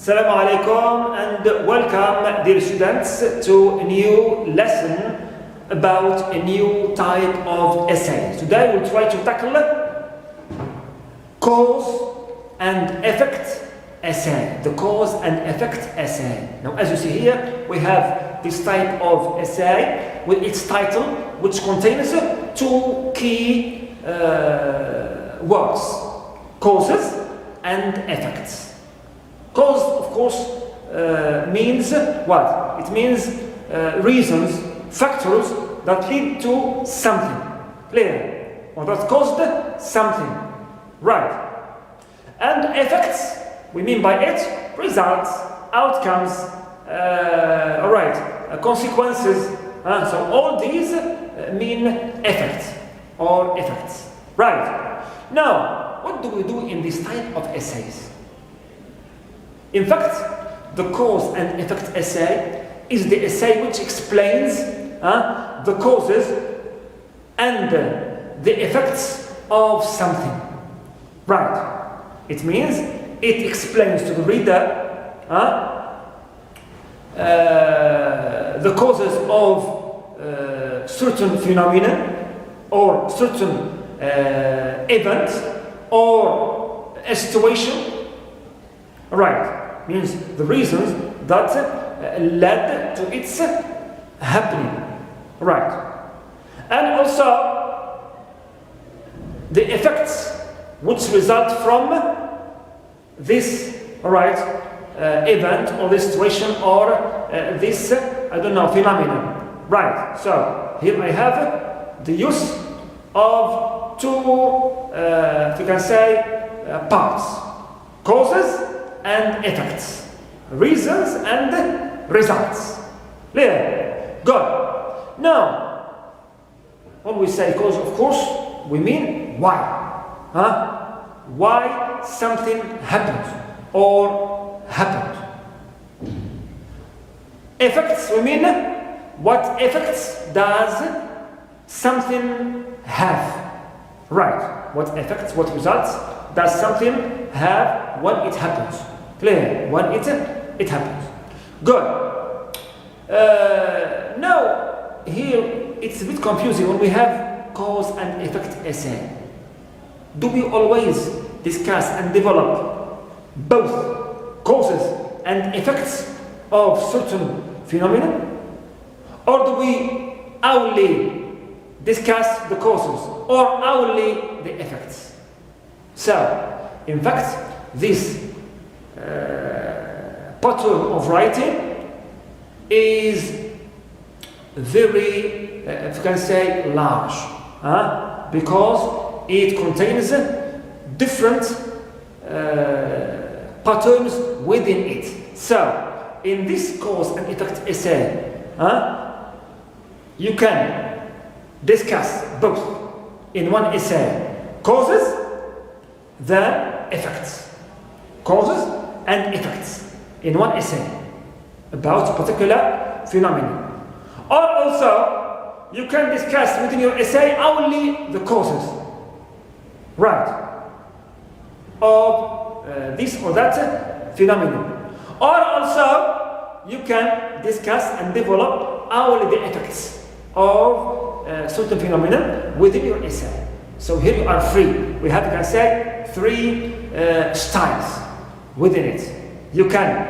Assalamu alaikum and welcome, dear students, to a new lesson about a new type of essay. Today we'll try to tackle cause and effect essay. The cause and effect essay. Now, as you see here, we have this type of essay with its title, which contains two key words: causes and effects. Cause, of course, means what? It means reasons, factors that lead to something. Clear? Or that caused something. Right. And effects, we mean by it results, outcomes, consequences. So all these mean effects or effects. Right. Now, what do we do in this type of essays? In fact, the cause and effect essay is the essay which explains the causes and the effects of something. Right. It means it explains to the reader the causes of certain phenomena or certain event or a situation. Right. Means the reasons that led to its happening. Right. And also the effects which result from this event or this situation or this phenomenon. Right. So here I have the use of two if you can say parts: causes and effects, reasons and results. Clear? Good. Now, when we say cause, of course, we mean why. Why something happened or happened. Effects, we mean what effects does something have. Right. What effects, what results does something have when it happens. Clear? When it happens. Good. Now, here it's a bit confusing when we have cause and effect essay. Do we always discuss and develop both causes and effects of certain phenomena? Or do we only discuss the causes or only the effects? So, in fact, this pattern of writing is very, if you can say, large, because it contains different patterns within it. So, in this cause and effect essay, you can discuss both in one essay: causes, then effects. Causes and effects in one essay about a particular phenomenon. Or also, you can discuss within your essay only the causes, right, of this or that phenomenon. Or also, you can discuss and develop only the effects of certain phenomenon within your essay. So here you are free. We have, you can say, three styles within it. You can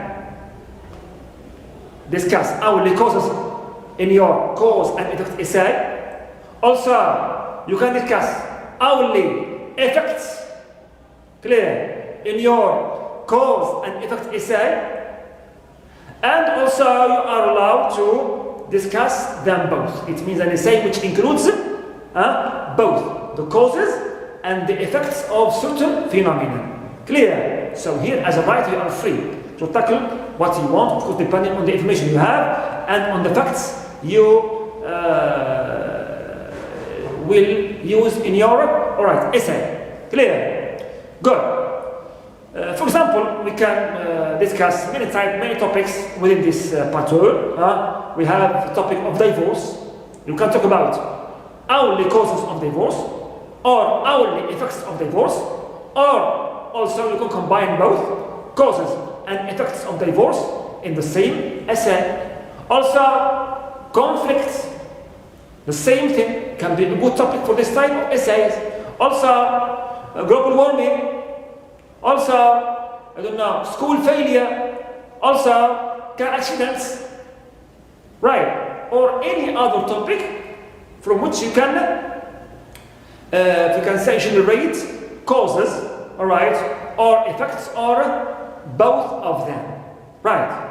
discuss only causes in your cause and effect essay. Also, you can discuss only effects, clear, in your cause and effect essay. And also, you are allowed to discuss them both. It means an essay which includes both the causes and the effects of certain phenomena. Clear? So here, as a writer, you are free to tackle what you want, of course, depending on the information you have and on the facts you will use in your essay. Clear? Good. For example, we can discuss many topics within this pattern. We have the topic of divorce. You can talk about only causes of divorce, or only effects of divorce, or also you can combine both causes and effects of divorce in the same essay. Also, conflicts, the same thing, can be a good topic for this type of essays. Also, global warming. Also, I don't know, school failure. Also, car accidents. Right. Or any other topic from which you can say generate causes, all right, or effects, or both of them. Right.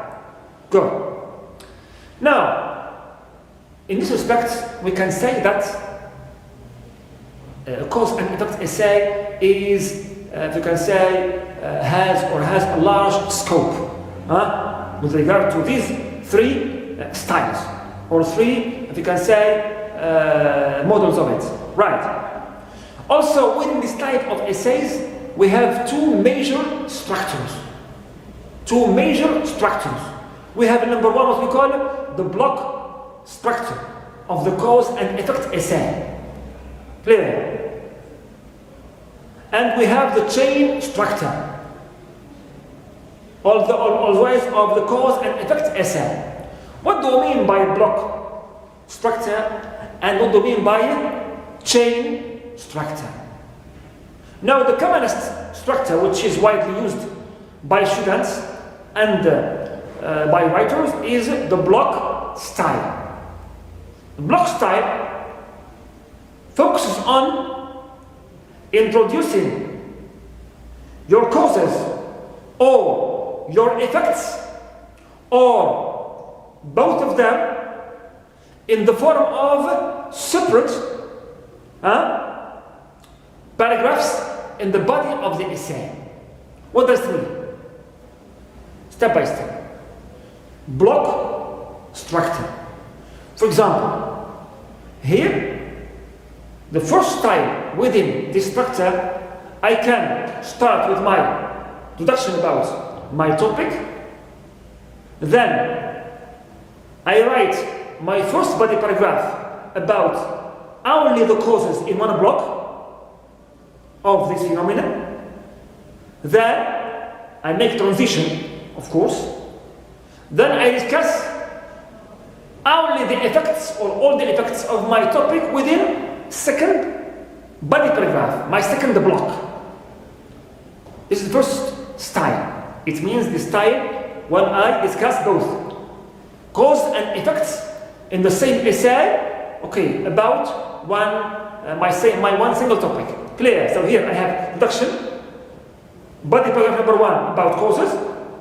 Good. Now, in this respect, we can say that a cause and effect essay is, we can say, has a large scope with regard to these three styles, or three, if you can say, models of it. Right. Also, within this type of essays, we have two major structures. We have number one, what we call the block structure of the cause and effect essay. Clear? And we have the chain structure, always of the cause and effect essay. What do we mean by block structure, and what do we mean by chain structure? Now, the commonest structure, which is widely used by students and by writers, is the block style. The block style focuses on introducing your causes or your effects, or both of them, in the form of separate paragraphs in the body of the essay. What does it mean? Step by step. Block structure. For example, here, the first style within this structure, I can start with my introduction about my topic. Then I write my first body paragraph about only the causes in one block of this phenomenon. Then I make transition, of course. Then I discuss only the effects, or all the effects of my topic within second body paragraph, my second block. This is the first style. It means the style when I discuss both cause and effects in the same essay, okay, about my one single topic. Clear? So here I have introduction, body paragraph number one about causes,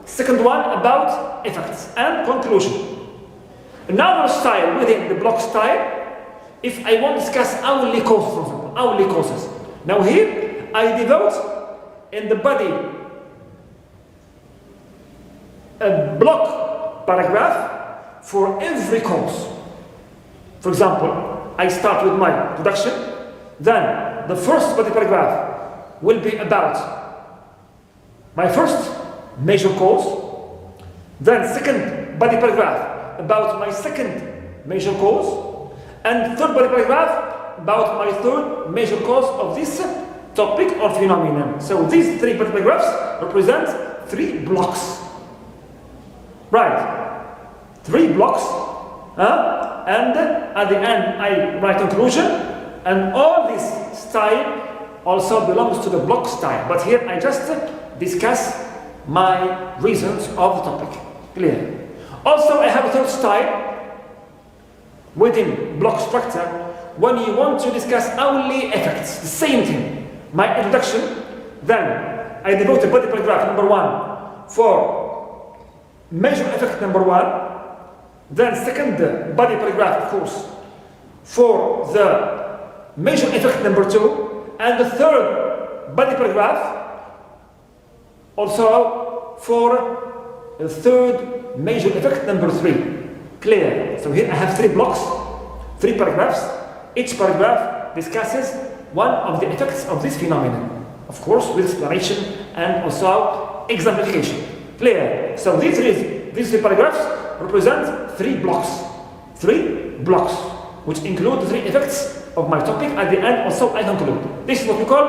second one about effects, and conclusion. Another style within the block style, if I want to discuss only causes, for example, only causes. Now here I devote in the body a block paragraph for every cause. For example, I start with my introduction, then the first body paragraph will be about my first major cause, then second body paragraph about my second major cause, and third body paragraph about my third major cause of this topic or phenomenon. So these three body paragraphs represent 3 blocks. Right, 3 blocks, and at the end I write conclusion, and all this style also belongs to the block style. But here I just discuss my reasons of the topic. Clear? Also, I have a third style within block structure when you want to discuss only effects, the same thing. My introduction, then I devote a body paragraph number 1 for major effect number 1, then second body paragraph, of course, for the major effect number 2, and the third body paragraph also for the third major effect number 3. Clear? So here I have 3 blocks, 3 paragraphs. Each paragraph discusses one of the effects of this phenomenon, of course with explanation and also exemplification. Clear? So these 3 paragraphs represent 3 blocks. 3 blocks, which include the 3 effects of my topic. At the end also I conclude. This is what we call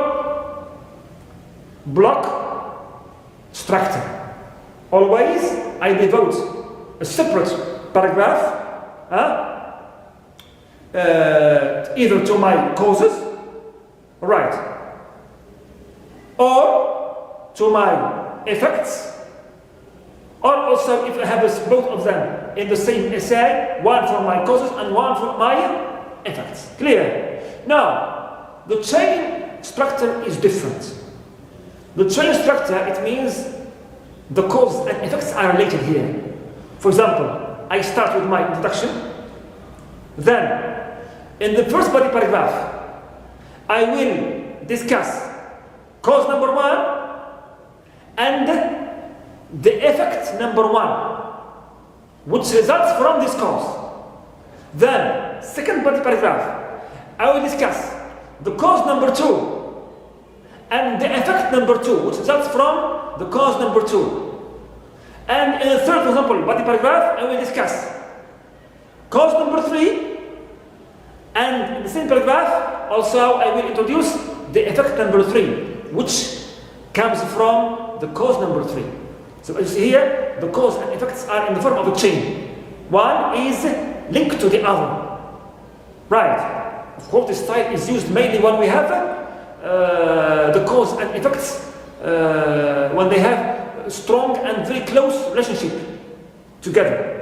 block structure. Always I devote a separate paragraph either to my causes, right, or to my effects, or also if I have both of them in the same essay, one for my causes and one for my effects. Clear? Now, the chain structure is different. The chain structure, it means the causes and effects are related here. For example, I start with my introduction, then in the first body paragraph, I will discuss cause number one and the effect number one, which results from this cause. Then, second body paragraph, I will discuss the cause number two and the effect number two, which results from the cause number two. And in the third, for example, body paragraph, I will discuss cause number three, and in the same paragraph, also I will introduce the effect number three, which comes from the cause number three. So as you see here, the cause and effects are in the form of a chain. One is linked to the other. Right. Of course, this style is used mainly when we have the cause and effects, when they have a strong and very close relationship together.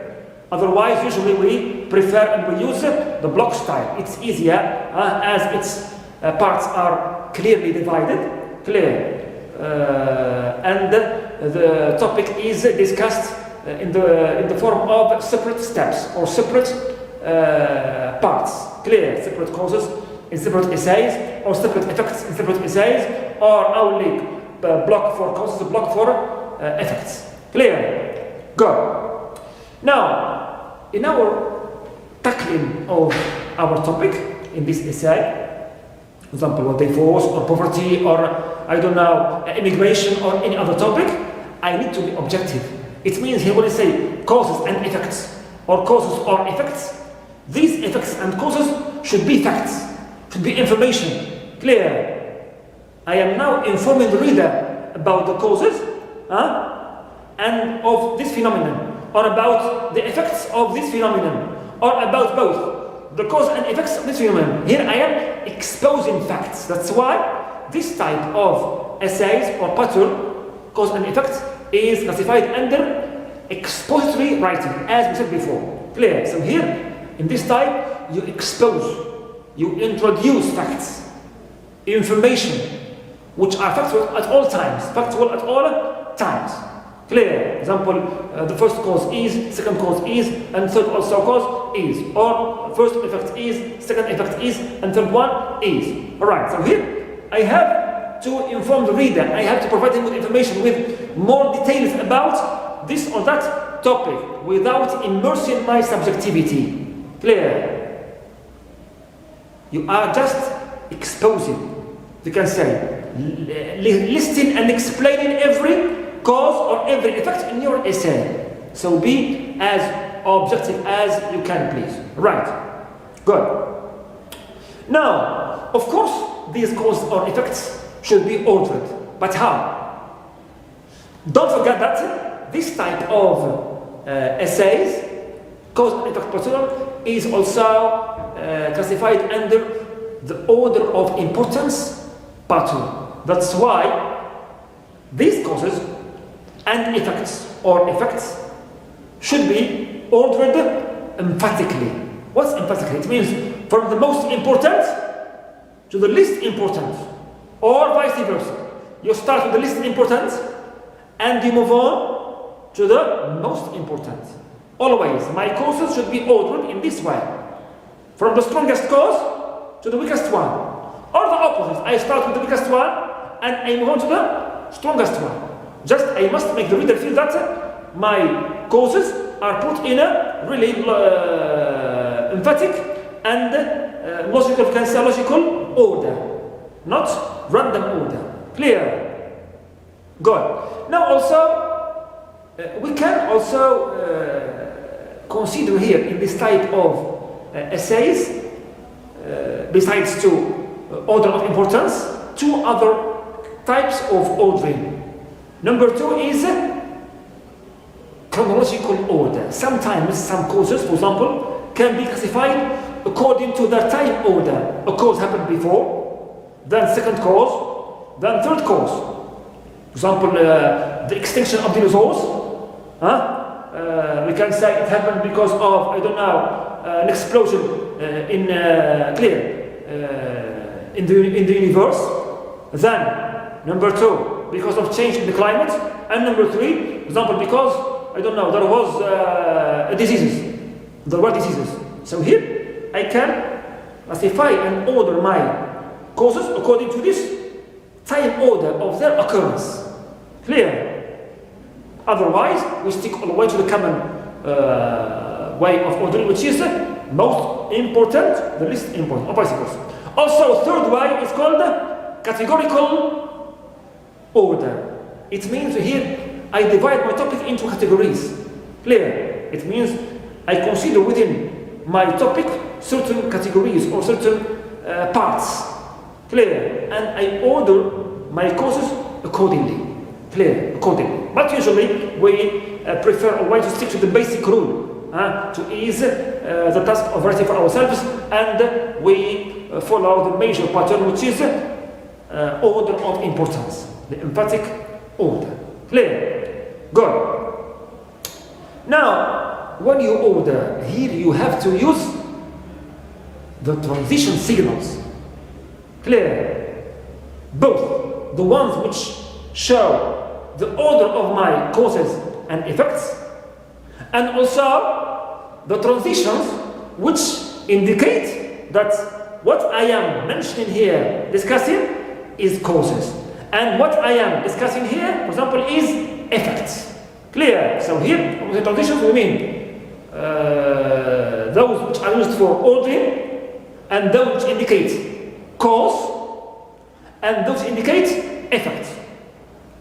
Otherwise, usually we prefer and we use the block style. It's easier as its parts are clearly divided, and the topic is discussed in the form of separate steps or separate parts. Clear? Separate causes in separate essays, or separate effects in separate essays, or only block for causes, block for effects. Clear? Good. Now, in our tackling of our topic in this essay, for example, what they force or poverty or I don't know, immigration or any other topic, I need to be objective. It means here when I say causes and effects, or causes or effects, these effects and causes should be facts, should be information. Clear? I am now informing the reader about the causes and of this phenomenon, or about the effects of this phenomenon, or about both the cause and effects of this phenomenon. Here I am exposing facts. That's why this type of essays or pattern, cause and effect, is classified under expository writing, as we said before. Clear? So here, in this type, you expose, you introduce facts, information, which are factual at all times. Factual at all times. Clear? Example, the first cause is, second cause is, and third also cause is. Or first effect is, second effect is, and third one is. Alright, so here I have to inform the reader. I have to provide him with information, with more details about this or that topic, without immersing my subjectivity. Clear? You are just exposing, you can say, listing and explaining every cause or every effect in your essay. So be as objective as you can, please. Right. Good. Now, of course, these causes or effects should be ordered. But how? Don't forget that this type of essays, cause and effect pattern, is also classified under the order of importance pattern. That's why these causes and effects or effects should be ordered emphatically. What's emphatically? It means from the most important to the least important, or vice versa. You start with the least important and you move on to the most important. Always, my causes should be ordered in this way. From the strongest cause to the weakest one. Or the opposite. I start with the weakest one and I move on to the strongest one. Just I must make the reader feel that my causes are put in a really emphatic and logical order, not random order. Clear? Good. Now also, we can also consider here in this type of essays, besides to order of importance, two other types of ordering. Number two is chronological order. Sometimes some causes, for example, can be classified according to their time order. A cause happened before, then second cause, then third cause. For example, the extinction of dinosaurs. We can say it happened because of, I don't know, an explosion in the universe. Then, number two, because of change in the climate. And number three, for example, because, I don't know, there was diseases. There were diseases. So here, I can classify and order my causes according to this time order of their occurrence. Clear? Otherwise, we stick all the way to the common way of ordering, which is most important, the least important, or vice versa. Also, third way is called categorical order. It means here I divide my topic into categories. Clear? It means I consider within my topic certain categories or certain parts. Clear? And I order my causes accordingly. Clear? Accordingly. But usually we prefer a way to stick to the basic rule to ease the task of writing for ourselves, and we follow the major pattern, which is order of importance, the emphatic order. Clear? Good. Now, when you order, here you have to use the transition signals. Clear? Both the ones which show the order of my causes and effects, and also the transitions which indicate that what I am mentioning here, discussing, is causes, and what I am discussing here, for example, is effects. Clear? So here, with the transitions, we mean those which are used for ordering, and those which indicate cause, and those indicate effects.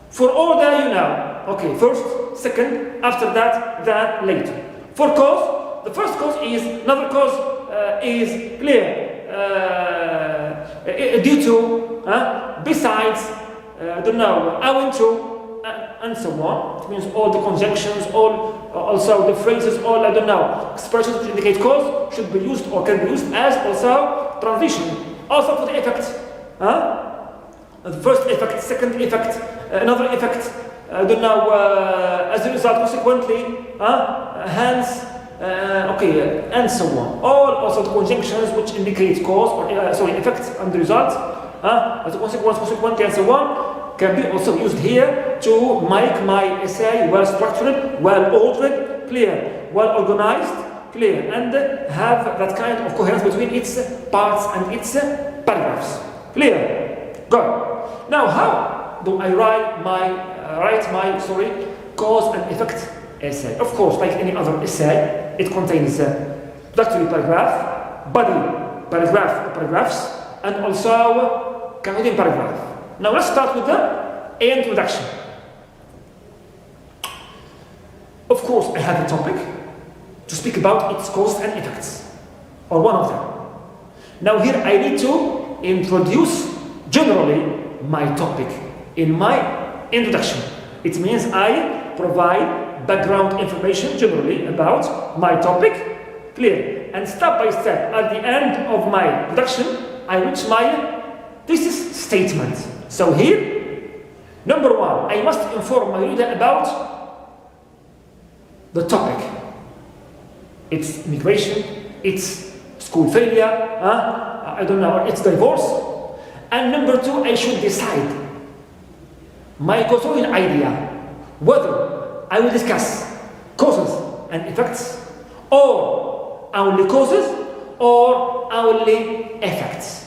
For order, you know, okay, first, second, after that, then later. For cause, the first cause is, another cause is clear, due to, besides, I don't know, owing to, and so on. It means all the conjunctions, all, also the phrases, all, I don't know, expressions which indicate cause should be used or can be used as also transition. Also for the effect, the first effect, second effect, another effect, I don't know, as a result, consequently, hence, okay, and so on. All also the conjunctions which indicate cause, or effect and the result, as a consequence, consequently, and so on, can be also used here to make my essay well structured, well ordered, clear, well organized, clear, and have that kind of coherence between its parts and its paragraphs. Clear? Good. Now, how do I write my cause and effect essay? Of course, like any other essay, it contains introductory paragraph, body paragraph, paragraphs, and also concluding paragraph. Now let's start with the introduction. Of course, I have a topic to speak about its causes and effects, or one of them. Now here I need to introduce generally my topic in my introduction. It means I provide background information generally about my topic, clear, and step by step at the end of my introduction I reach my thesis statement. So here, number one, I must inform my reader about the topic, its immigration, its school failure, I don't know, its divorce. And number two, I should decide my controlling idea whether I will discuss causes and effects, or only causes, or only effects.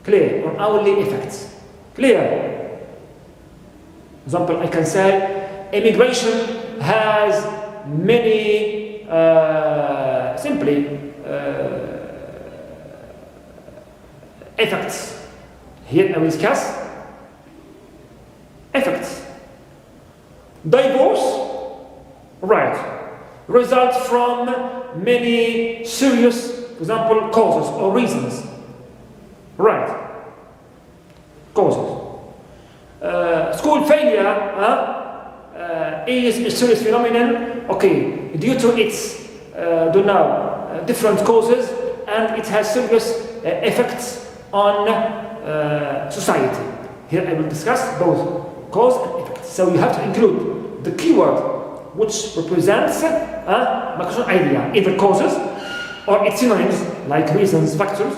Clear? Or only effects. Clear? For example, I can say immigration has many effects. Here I will discuss effects. Divorce, right, results from many serious, for example, causes or reasons. Right, causes. School failure is a serious phenomenon, okay, due to its, different causes, and it has serious effects on society. Here I will discuss both cause and effect. So you have to include the keyword which represents a macroeconomic idea, either causes or its synonyms like reasons, factors,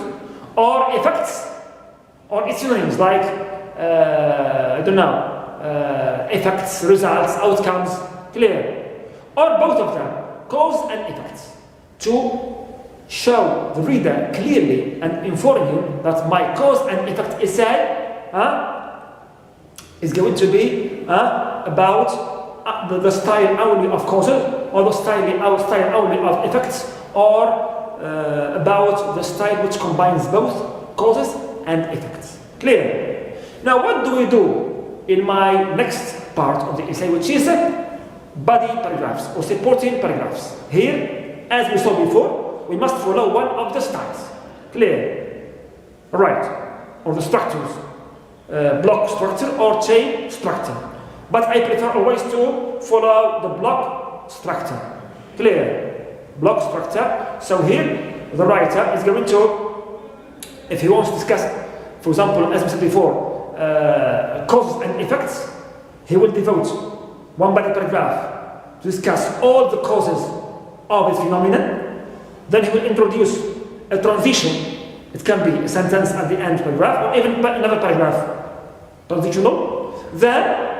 or effects, or its synonyms like effects, results, outcomes, clear, or both of them, cause and effects, to show the reader clearly and inform him that my cause and effect essay is going to be about the style only of causes, or the style only of effects, or about the style which combines both causes and effects. Clear? Now what do we do in my next part of the essay, which is body paragraphs or supporting paragraphs? Here, as we saw before, we must follow one of the styles. Clear? Right. Or the structures. Block structure or chain structure. But I prefer always to follow the block structure. Clear? Block structure. So here, the writer is going to, if he wants to discuss, for example, as we said before, causes and effects, he will devote one body paragraph to discuss all the causes of this phenomenon. Then he will introduce a transition. It can be a sentence at the end paragraph, or even another paragraph, transitional. Then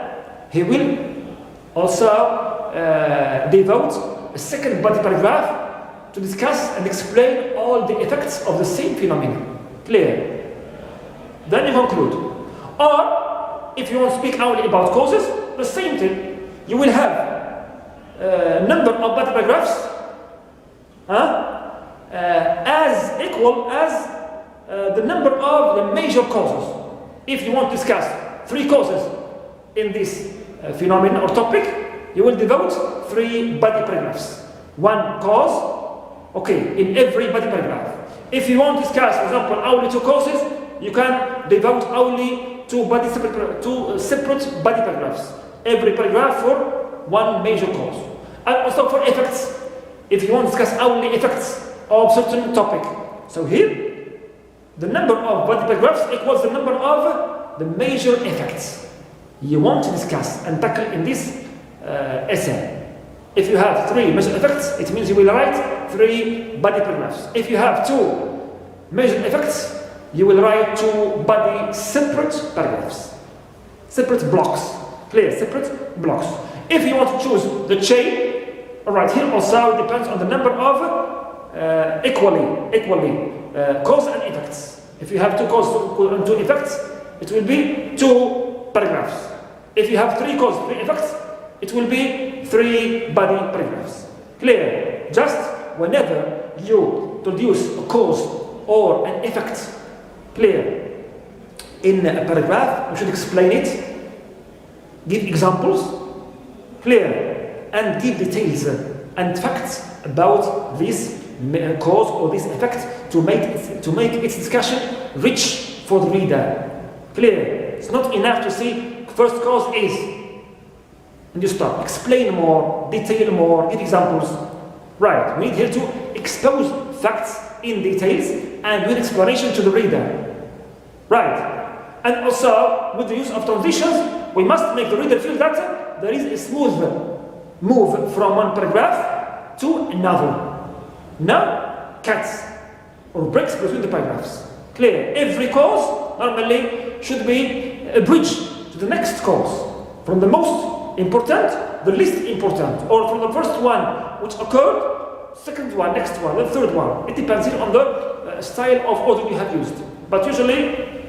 he will also devote a second body paragraph to discuss and explain all the effects of the same phenomenon. Clear? Then you conclude. Or, if you want to speak only about causes, the same thing. You will have a number of body paragraphs as equal as the number of the major causes. If you want to discuss 3 causes in this phenomenon or topic, you will devote 3 body paragraphs. 1 cause, okay, in every body paragraph. If you want to discuss, for example, only 2 causes, you can devote only 2 separate body paragraphs. Every paragraph for 1 major cause. And also for effects, if you want to discuss only effects of certain topic. So here, the number of body paragraphs equals the number of the major effects you want to discuss and tackle in this essay. If you have 3 major effects, it means you will write 3 body paragraphs. If you have 2 major effects, you will write 2 body separate paragraphs, separate blocks. Clear? Separate blocks. If you want to choose the chain, alright, here also depends on the number of equally cause and effects. If you have 2 causes and 2 effects, it will be 2 paragraphs. If you have 3 causes, 3 effects, it will be 3 body paragraphs. Clear? Just whenever you produce a cause or an effect, clear, in a paragraph, you should explain it, give examples, clear, and give details and facts about this cause or this effect to make its discussion rich for the reader. Clear? It's not enough to say first cause is, and you stop. Explain more, detail more, give examples. Right? We need here to expose facts in details and with explanation to the reader. Right? And also with the use of transitions, we must make the reader feel that there is a smooth move from one paragraph to another. No cuts or breaks between the paragraphs. Clear? Every cause normally should be a bridge to the next cause. From the most important, the least important. Or from the first one which occurred, second one, next one, the third one. It depends on the style of order you have used. But usually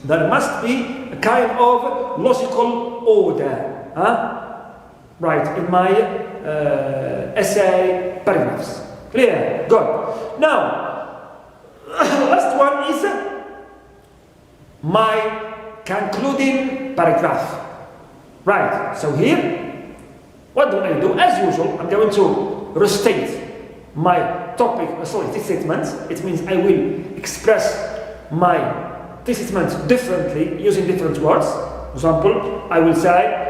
there must be a kind of logical order. Right, in my essay paragraphs. Clear? Good. Now, last one is my concluding paragraph. Right, so here, what do I do? As usual, I'm going to restate my topic, this statement. It means I will express my this statement differently using different words. For example, I will say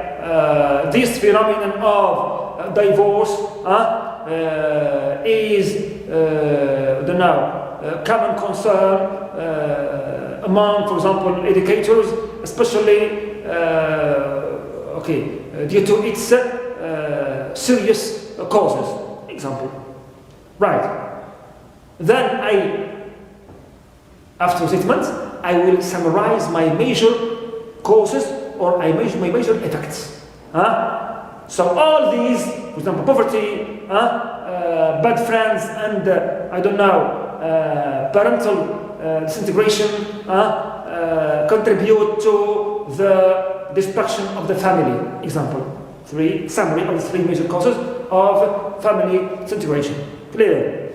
this phenomenon of divorce is, I don't know, common concern among, for example, educators, especially due to its serious causes. Example, right? Then after statement, I will summarize my major causes or my major effects. So all these, for example, poverty, bad friends, and I don't know, parental disintegration contribute to the destruction of the family. Example, summary of the 3 major causes of family disintegration. Clear?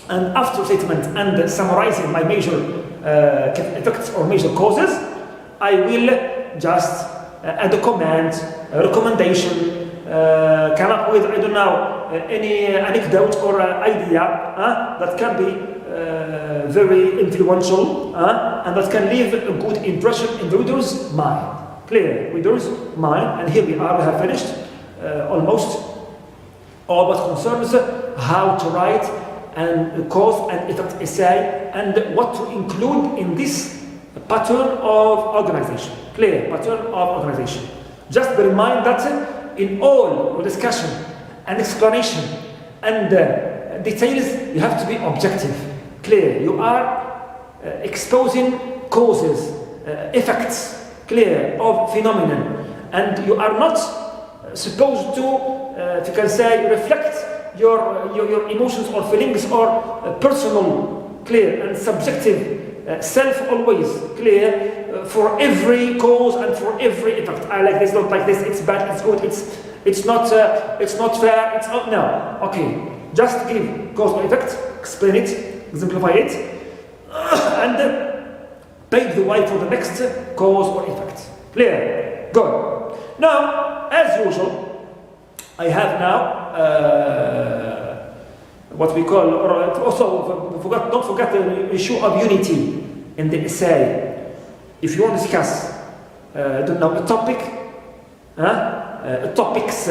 And after statement and summarizing my major effects or major causes, I will just add a comment, a recommendation, come up with, I don't know, any anecdote or idea that can be very influential and that can leave a good impression in the reader's mind. Clear? Reader's mind. And here we are, we have finished almost all what concerns how to write and cause and effect essay and what to include in this pattern of organization. Clear? Pattern of organization. Just bear in mind that in all discussion and explanation and details, you have to be objective. Clear? You are exposing causes, effects, clear, of phenomenon, and you are not supposed to, if you can say, reflect your emotions or feelings or personal, clear, and subjective self always, clear, for every cause and for every effect. I like this, don't like this, it's bad, it's good, it's not fair, it's not, no. Okay, just give cause or effect, explain it, exemplify it, and pave the way for the next cause or effect. Clear? Good. Now, as usual, I have now what we call, or also don't forget the issue of unity in the essay. If you want to discuss, don't know, a topic, topics,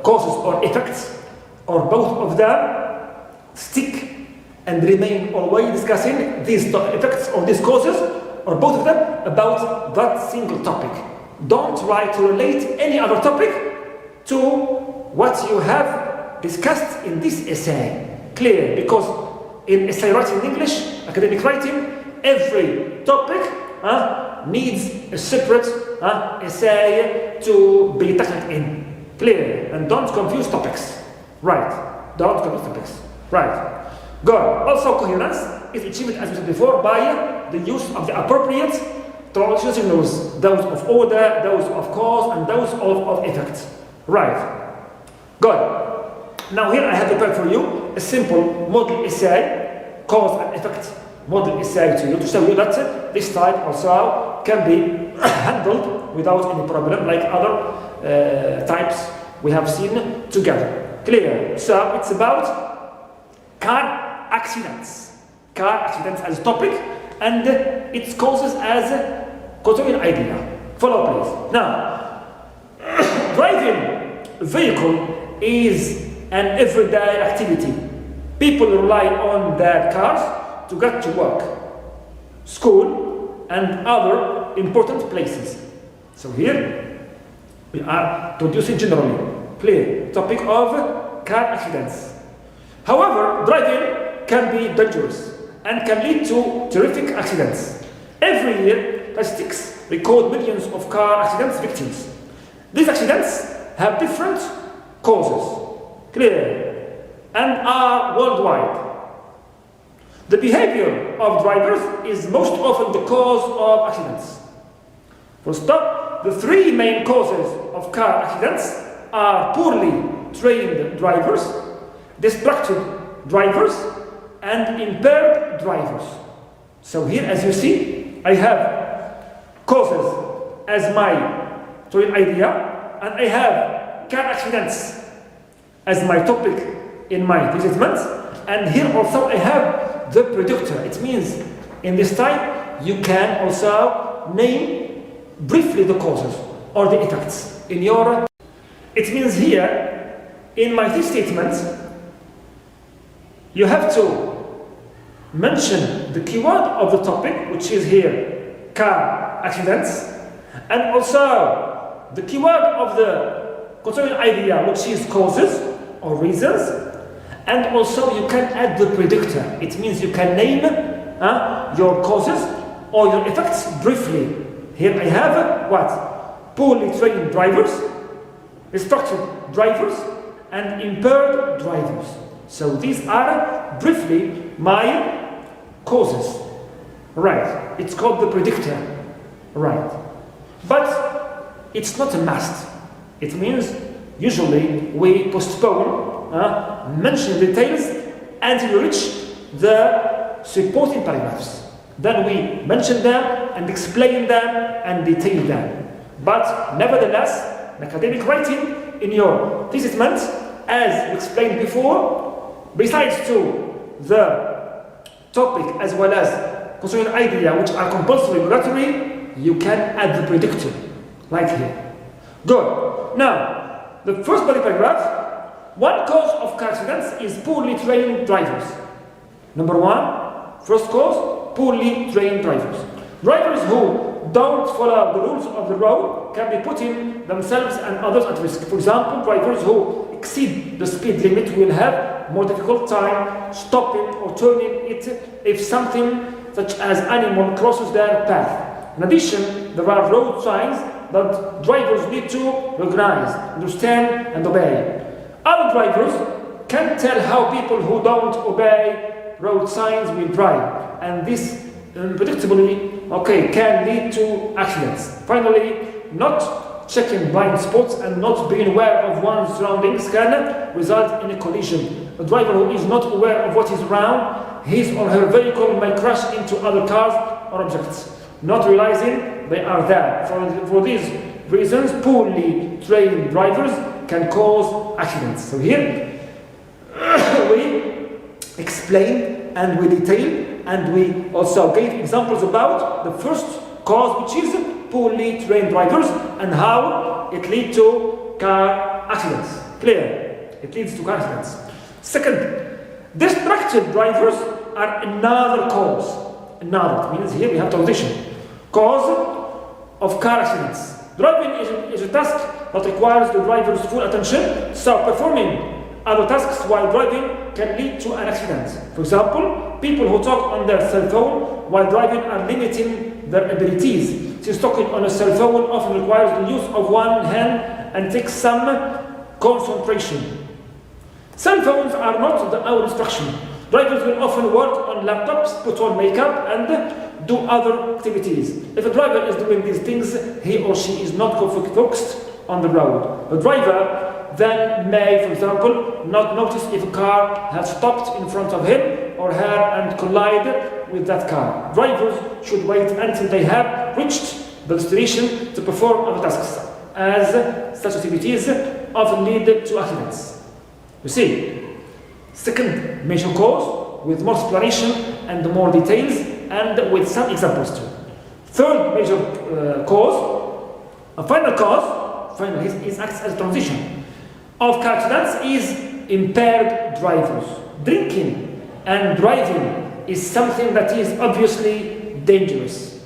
causes or effects, or both of them, stick and remain always discussing these effects or these causes, or both of them, about that single topic. Don't try to relate any other topic to what you have discussed in this essay. Clear? Because in essay writing in English, academic writing, every topic needs a separate essay to be tackled in. Clear? And don't confuse topics. Right. Don't confuse topics. Right. Good. Also, coherence is achieved, as we said before, by the use of the appropriate transition signals, those of order, those of cause, and those of effect. Right. Good. Now here I have prepared for you a simple model essay, cause and effect model essay to you, to show you that this type also can be handled without any problem, like other types we have seen together. Clear? So it's about car accidents. Car accidents as a topic, and its causes as a quotidian idea. Follow please. Now, driving a vehicle is an everyday activity. People rely on their cars to get to work, school, and other important places. So here we are introducing generally clear topic of car accidents. However, driving can be dangerous and can lead to terrific accidents. Every year, statistics record millions of car accidents victims. These accidents have different causes, clear, and are worldwide. The behavior of drivers is most often the cause of accidents. For start, the 3 main causes of car accidents are poorly trained drivers, distracted drivers, and impaired drivers. So here, as you see, I have causes as my idea, and I have car accidents as my topic in my statement, and here also I have the predictor. It means in this type you can also name briefly the causes or the effects in your. It means here, in my three statements, you have to mention the keyword of the topic, which is here car accidents, and also the keyword of the concerning idea, which is causes or reasons, and also you can add the predictor. It means you can name your causes or your effects briefly. Here I have what? Poorly trained drivers, instructed drivers, and impaired drivers. So these are briefly my causes. Right. It's called the predictor. Right. But it's not a must. It means usually we postpone mention details until we reach the supporting paragraphs. Then we mention them and explain them and detail them. But nevertheless, in academic writing, in your thesis statement, as explained before, besides to the topic as well as concerning idea, which are compulsory regulatory, you can add the predictor, like here. Good. Now, the first body paragraph, one cause of car accidents is poorly trained drivers. Number one, first cause, poorly trained drivers. Drivers who don't follow the rules of the road can be putting themselves and others at risk. For example, drivers who exceed the speed limit will have more difficult time stopping or turning it if something such as animal crosses their path. In addition, there are road signs that drivers need to recognize, understand, and obey. Other drivers can tell how people who don't obey road signs will drive, and this unpredictably can lead to accidents. Finally, not checking blind spots and not being aware of one's surroundings can result in a collision. A driver who is not aware of what is around his or her vehicle may crash into other cars or objects, not realizing they are there. For these reasons, poorly trained drivers can cause accidents. So here we explain and we detail and we also gave examples about the first cause, which is poorly trained drivers and how it leads to car accidents. Clear? It leads to car accidents. Second, distracted drivers are another cause. Another, means here we have transition. Cause of car accidents. Driving is a task that requires the driver's full attention, so performing other tasks while driving can lead to an accident. For example, people who talk on their cell phone while driving are limiting their abilities, since talking on a cell phone often requires the use of one hand and takes some concentration. Cell phones are not our instruction. Drivers will often work on laptops, put on makeup, and do other activities. If a driver is doing these things, he or she is not focused on the road. The driver then may, for example, not notice if a car has stopped in front of him or her and collide with that car. Drivers should wait until they have reached the destination to perform other tasks, as such activities often lead to accidents. You see, second major cause with more explanation and more details and with some examples too. Third major cause, a final cause, it acts as a transition of car accidents is impaired drivers. Drinking and driving is something that is obviously dangerous.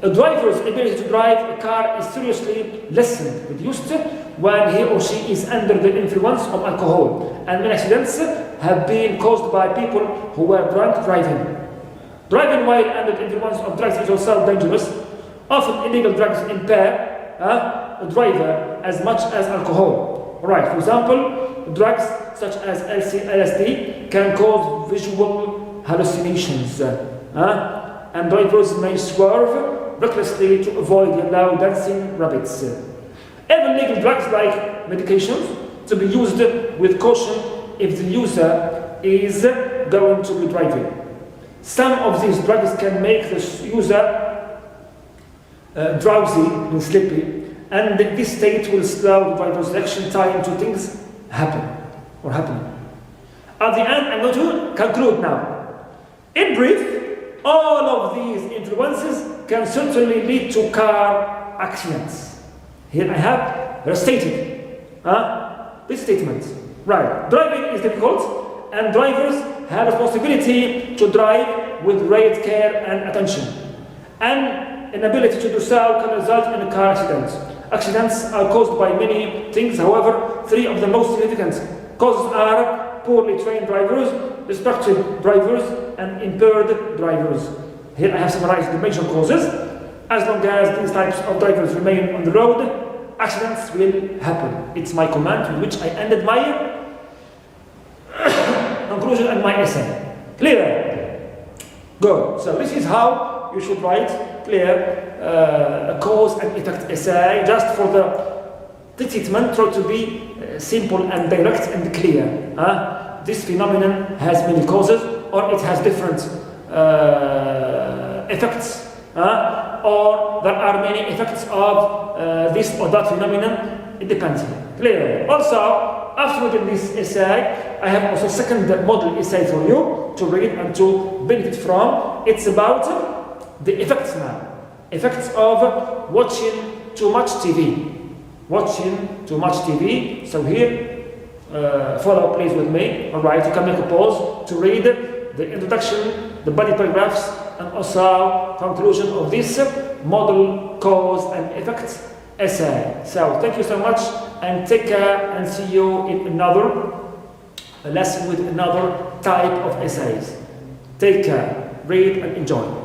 A driver's ability to drive a car is seriously lessened, reduced, when he or she is under the influence of alcohol, and many accidents have been caused by people who were drunk driving. Driving while under the influence of drugs is also dangerous. Often illegal drugs impair a driver as much as alcohol. Right. For example, drugs such as LSD can cause visual hallucinations, and drivers may swerve recklessly to avoid yellow dancing rabbits. Even legal drugs like medications to be used with caution if the user is going to be driving. Some of these drugs can make the user drowsy and sleepy, and this state will slow the driver's reaction time to things happening. At the end, I'm going to conclude now. In brief, all of these influences can certainly lead to car accidents. Here I have restated this statement. Right, driving is difficult and drivers have responsibility to drive with great care and attention. And inability to do so can result in a car accident. Accidents are caused by many things, however, three of the most significant causes are poorly trained drivers, distracted drivers, and impaired drivers. Here I have summarized the major causes. As long as these types of drivers remain on the road, accidents will happen. It's my comment with which I ended my conclusion and my essay. Clear? Good. So this is how you should write clear a cause and effect essay, just for the treatment. Try to be simple and direct and clear. This phenomenon has many causes, or it has different effects, or there are many effects of this or that phenomenon. It depends. Clear? Also, after reading this essay, I have also second model essay for you to read and to benefit from. It's about the effects now. Effects of watching too much TV. Watching too much TV. So here, follow please with me. Alright, you can make a pause to read the introduction, the body paragraphs, and also conclusion of this model cause and effect essay. So thank you so much and take care, and see you in another lesson with another type of essays. Take care, read and enjoy.